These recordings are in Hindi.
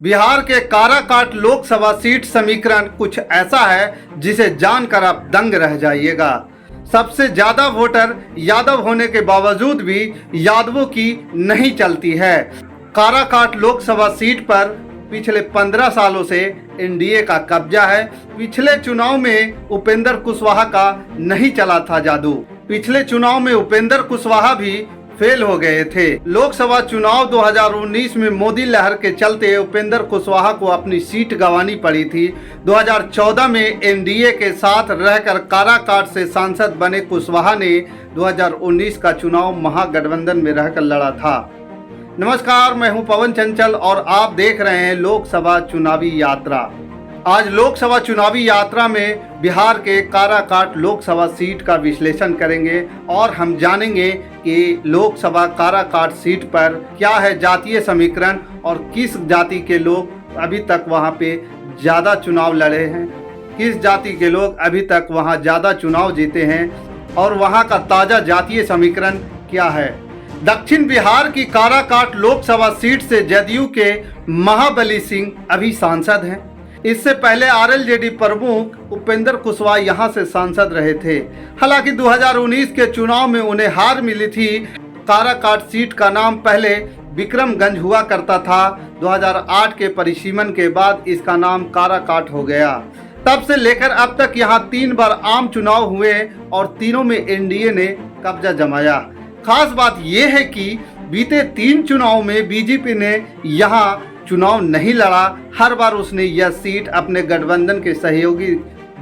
बिहार के काराकाट लोकसभा सीट समीकरण कुछ ऐसा है जिसे जानकर आप दंग रह जाइएगा। सबसे ज्यादा वोटर यादव होने के बावजूद भी यादवों की नहीं चलती है। काराकाट लोकसभा सीट पर पिछले 15 सालों से एनडीए का कब्जा है। पिछले चुनाव में उपेंद्र कुशवाहा का नहीं चला था जादू। पिछले चुनाव में उपेंद्र कुशवाहा भी फेल हो गए थे। लोकसभा चुनाव 2019 में मोदी लहर के चलते उपेंद्र कुशवाहा को अपनी सीट गंवानी पड़ी थी। 2014 में एनडीए के साथ रहकर काराकाट से सांसद बने कुशवाहा ने 2019 का चुनाव महागठबंधन में रहकर लड़ा था। नमस्कार, मैं हूं पवन चंचल और आप देख रहे हैं लोकसभा चुनावी यात्रा। आज लोकसभा चुनावी यात्रा में बिहार के काराकाट लोकसभा सीट का विश्लेषण करेंगे और हम जानेंगे कि लोकसभा काराकाट सीट पर क्या है जातीय समीकरण और किस जाति के लोग अभी तक वहां पे ज़्यादा चुनाव लड़े हैं, किस जाति के लोग अभी तक वहां ज़्यादा चुनाव जीते हैं और वहां का ताज़ा जातीय समीकरण क्या है। दक्षिण बिहार की काराकाट लोकसभा सीट से जदयू के महाबली सिंह अभी सांसद हैं। इससे पहले आरएलजेडी प्रमुख उपेंद्र कुशवाहा यहां से सांसद रहे थे। हालांकि 2019 के चुनाव में उन्हें हार मिली थी। काराकाट सीट का नाम पहले विक्रमगंज हुआ करता था। 2008 के परिसीमन के बाद इसका नाम काराकाट हो गया। तब से लेकर अब तक यहां 3 बार आम चुनाव हुए और तीनों में एनडीए ने कब्जा जमाया। खास बात यह है कि बीते 3 चुनाव में बीजेपी ने यहां चुनाव नहीं लड़ा। हर बार उसने यह सीट अपने गठबंधन के सहयोगी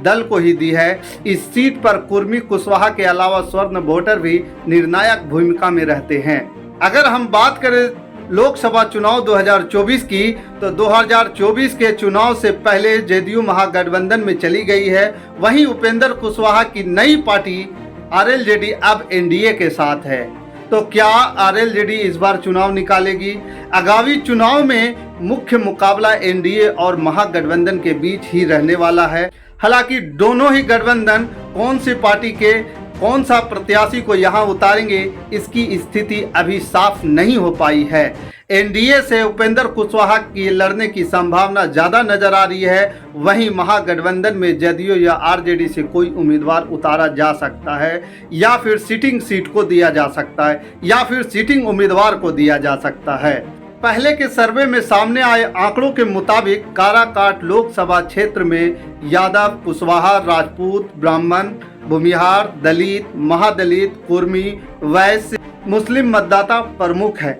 दल को ही दी है। इस सीट पर कुर्मी कुशवाहा के अलावा स्वर्ण वोटर भी निर्णायक भूमिका में रहते हैं। अगर हम बात करें लोकसभा चुनाव 2024 की, तो 2024 के चुनाव से पहले जदयू महागठबंधन में चली गई है। वहीं उपेंद्र कुशवाहा की नई पार्टी आरएलजेडी अब एनडीए के साथ है। तो क्या आरएलजेडी इस बार चुनाव निकालेगी? आगामी चुनाव में मुख्य मुकाबला एनडीए और महागठबंधन के बीच ही रहने वाला है। हालांकि दोनों ही गठबंधन कौन सी पार्टी के कौन सा प्रत्याशी को यहां उतारेंगे, इसकी स्थिति अभी साफ नहीं हो पाई है। एनडीए से उपेंद्र कुशवाहा की लड़ने की संभावना ज़्यादा नजर आ रही है। वहीं महागठबंधन में जदयू या आरजेडी से कोई उम्मीदवार उतारा जा सकता है, या फिर सिटिंग सीट को दिया जा सकता है, या फिर सिटिंग उम्मीदवार को दिया जा सकता है। पहले के सर्वे में सामने आए आंकड़ों के मुताबिक काराकाट लोकसभा क्षेत्र में यादव, कुशवाहा, राजपूत, ब्राह्मण, भूमिहार, दलित, महादलित, कुर्मी, वैश्य, मुस्लिम मतदाता प्रमुख है।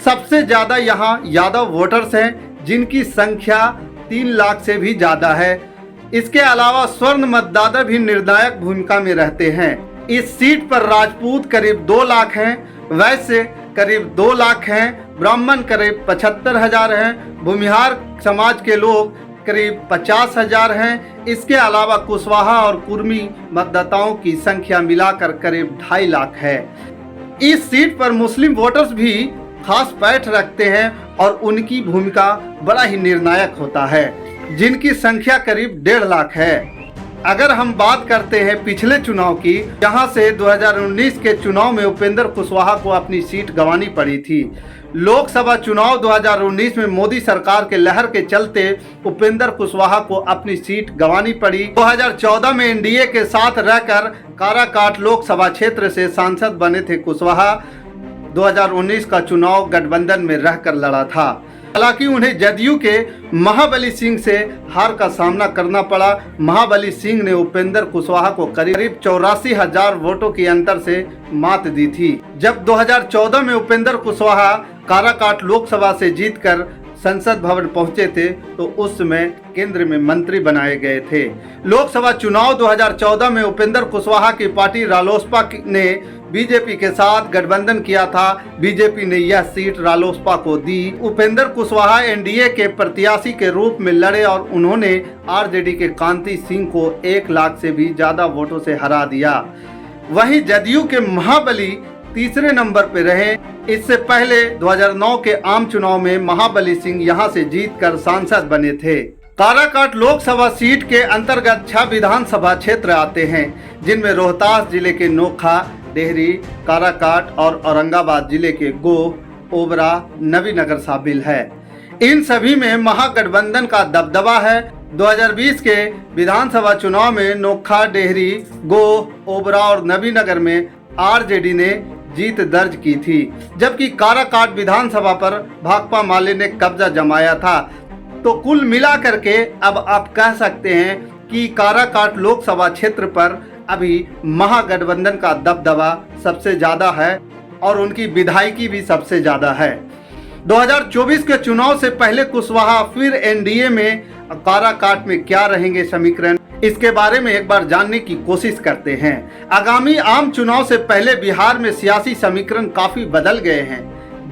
सबसे ज्यादा यहाँ यादव वोटर्स हैं, जिनकी संख्या 3 लाख से भी ज्यादा है। इसके अलावा स्वर्ण मतदाता भी निर्णायक भूमिका में रहते हैं। इस सीट पर राजपूत करीब 2 लाख हैं, वैश्य करीब 2 लाख हैं, ब्राह्मण करीब 75,000 हैं, भूमिहार समाज के लोग करीब 50,000 हैं। इसके अलावा कुशवाहा और कुर्मी मतदाताओं की संख्या मिलाकर करीब 2.5 लाख है। इस सीट पर मुस्लिम वोटर्स भी खास पैठ रखते हैं और उनकी भूमिका बड़ा ही निर्णायक होता है, जिनकी संख्या करीब 1.5 लाख है। अगर हम बात करते हैं पिछले चुनाव की, जहां से 2019 के चुनाव में उपेंद्र कुशवाहा को अपनी सीट गंवानी पड़ी थी। लोकसभा चुनाव 2019 में मोदी सरकार के लहर के चलते उपेंद्र कुशवाहा को अपनी सीट गंवानी पड़ी। 2014 में एनडीए के साथ रहकर काराकाट लोकसभा क्षेत्र से सांसद बने थे कुशवाहा। 2019 का चुनाव गठबंधन में रहकर लड़ा था। हालांकि उन्हें जदयू के महाबली सिंह से हार का सामना करना पड़ा। महाबली सिंह ने उपेंद्र कुशवाहा को करीब 84,000 वोटों के अंतर से मात दी थी। जब 2014 में उपेंद्र कुशवाहा काराकाट लोकसभा से जीतकर संसद भवन पहुंचे थे, तो उस समय केंद्र में मंत्री बनाए गए थे। लोकसभा चुनाव 2014 में उपेंद्र कुशवाहा की पार्टी रालोसपा ने बीजेपी के साथ गठबंधन किया था। बीजेपी ने यह सीट रालोसपा को दी। उपेंद्र कुशवाहा एनडीए के प्रत्याशी के रूप में लड़े और उन्होंने आरजेडी के कांति सिंह को 1 लाख से भी ज्यादा वोटों से हरा दिया। वहीं जदयू के महाबली तीसरे नंबर पर रहे। इससे पहले 2009 के आम चुनाव में महाबली सिंह यहां से जीतकर सांसद बने थे। काराकाट लोकसभा सीट के अंतर्गत 6 विधानसभा क्षेत्र आते हैं, जिनमें रोहतास जिले के नोखा, डेहरी, काराकाट और औरंगाबाद जिले के गोह, ओबरा, नवीनगर शामिल है। इन सभी में महागठबंधन का दबदबा है। 2020 के विधानसभा चुनाव में नोखा, डेहरी, गोह, ओबरा और नबीनगर में आरजेडी ने जीत दर्ज की थी, जबकि काराकाट विधानसभा पर भाकपा माले ने कब्जा जमाया था। तो कुल मिलाकर के अब आप कह सकते हैं कि काराकाट लोकसभा क्षेत्र पर अभी महागठबंधन का दबदबा सबसे ज़्यादा है और उनकी विधायकी भी सबसे ज़्यादा है। 2024 के चुनाव से पहले कुशवाहा फिर एनडीए में, काराकाट में क्या रहेंगे समीकरण, इसके बारे में एक बार जानने की कोशिश करते हैं। आगामी आम चुनाव से पहले बिहार में सियासी समीकरण काफी बदल गए हैं।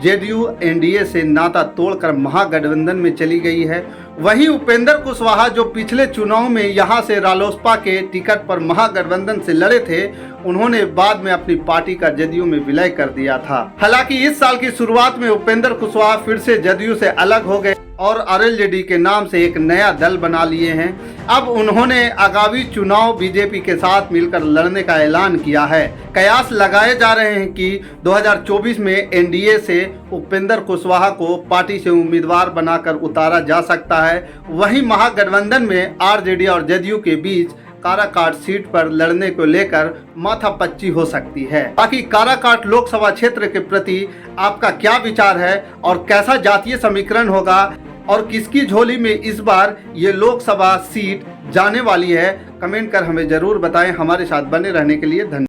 जेडीयू एनडीए से नाता तोड़कर महागठबंधन में चली गई है। वहीं उपेंद्र कुशवाहा जो पिछले चुनाव में यहां से रालोसपा के टिकट पर महागठबंधन से लड़े थे, उन्होंने बाद में अपनी पार्टी का जदयू में विलय कर दिया था। हालांकि इस साल की शुरुआत में उपेंद्र कुशवाहा फिर से जदयू से अलग हो गए और आरएलजेडी के नाम से एक नया दल बना लिए हैं। अब उन्होंने आगामी चुनाव बीजेपी के साथ मिलकर लड़ने का ऐलान किया है। कयास लगाए जा रहे हैं कि 2024 में एनडीए से उपेंद्र कुशवाहा को पार्टी से उम्मीदवार बनाकर उतारा जा सकता है। वहीं महागठबंधन में आरजेडी और जदयू के बीच काराकाट सीट पर लड़ने को लेकर माथापच्ची हो सकती है। बाकी काराकाट लोकसभा क्षेत्र के प्रति आपका क्या विचार है और कैसा जातीय समीकरण होगा और किसकी झोली में इस बार ये लोकसभा सीट जाने वाली है, कमेंट कर हमें जरूर बताएं। हमारे साथ बने रहने के लिए धन्यवाद।